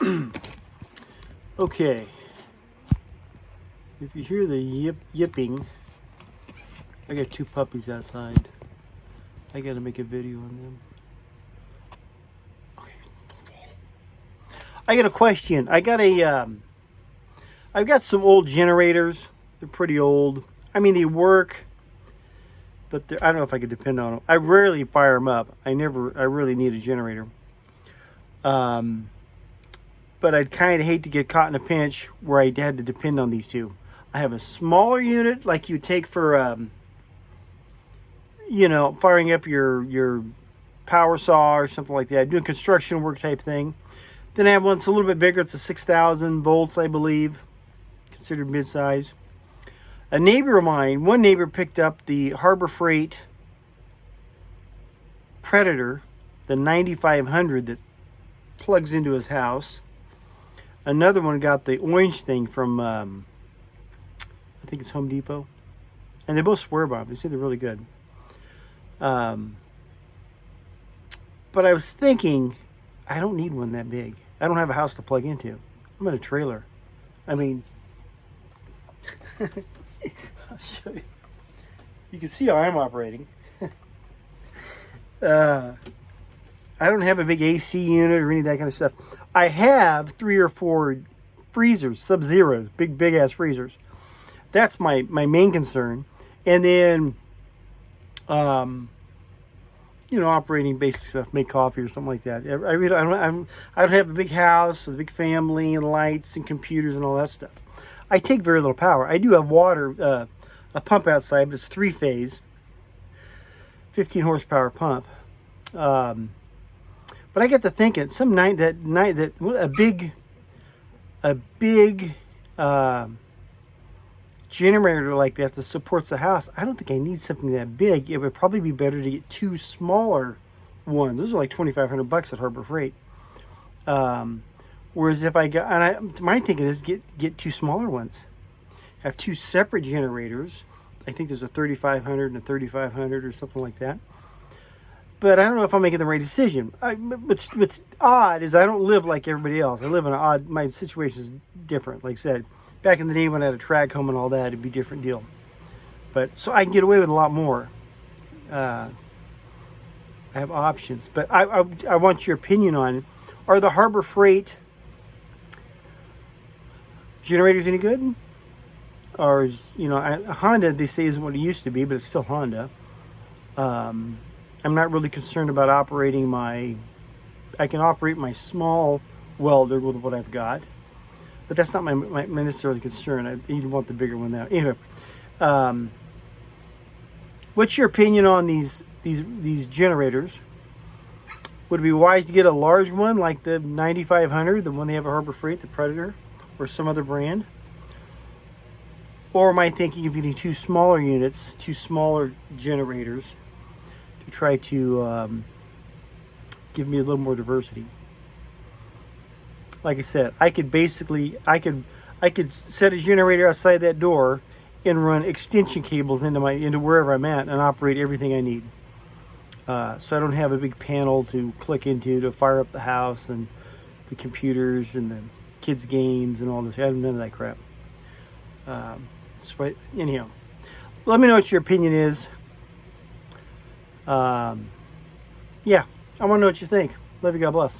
Okay. If you hear the yipping, I got two puppies outside. I gotta make a video on them. Okay. I got a question. I've got some old generators. They're pretty old. I mean, they work, but I don't know if I could depend on them. I rarely fire them up. I really need a generator. But I'd kind of hate to get caught in a pinch where I had to depend on these two. I have a smaller unit like you take for, firing up your power saw or something like that, doing construction work type thing. Then I have one that's a little bit bigger. It's a 6,000 volts, I believe, considered mid-size. A neighbor of mine, one neighbor picked up the Harbor Freight Predator, the 9500 that plugs into his house. Another one got the orange thing from, I think it's Home Depot. And they both swear by them. They say they're really good. But I was thinking, I don't need one that big. I don't have a house to plug into. I'm in a trailer. I mean, I'll show you. You can see how I'm operating. I don't have a big AC unit or any of that kind of stuff. I have 3 or 4 freezers, Sub-Zeros, big ass freezers. That's my main concern. And then, operating basic stuff, make coffee or something like that. I don't have a big house with a big family and lights and computers and all that stuff. I take very little power. I do have water, a pump outside, but it's 3-phase, 15 horsepower pump. But I get to thinking, some night that a big generator like that supports the house, I don't think I need something that big. It would probably be better to get 2 smaller ones. Those are like $2,500 at Harbor Freight. Whereas if I got, my thinking is get 2 smaller ones. Have 2 separate generators. I think there's a 3500 and a 3500 or something like that. But I don't know if I'm making the right decision. What's odd is I don't live like everybody else. I live in my situation is different. Like I said, back in the day when I had a track home and all that, it'd be a different deal. But so I can get away with a lot more. I have options. But I want your opinion on, are the Harbor Freight generators any good? Or is, Honda, they say, isn't what it used to be, but it's still Honda. I'm not really concerned about operating I can operate my small welder with what I've got, but that's not my necessarily concern. I even want the bigger one now. Anyway, what's your opinion on these generators? Would it be wise to get a large one like the 9500, the one they have at Harbor Freight, the Predator, or some other brand? Or am I thinking of getting 2 smaller units, 2 smaller generators, to try to give me a little more diversity? Like I said, I could set a generator outside that door and run extension cables into wherever I'm at and operate everything I need. So I don't have a big panel to click into to fire up the house and the computers and the kids' games and all this. I have none of that crap. Anyhow, let me know what your opinion is. Yeah, I want to know what you think. Love you. God bless.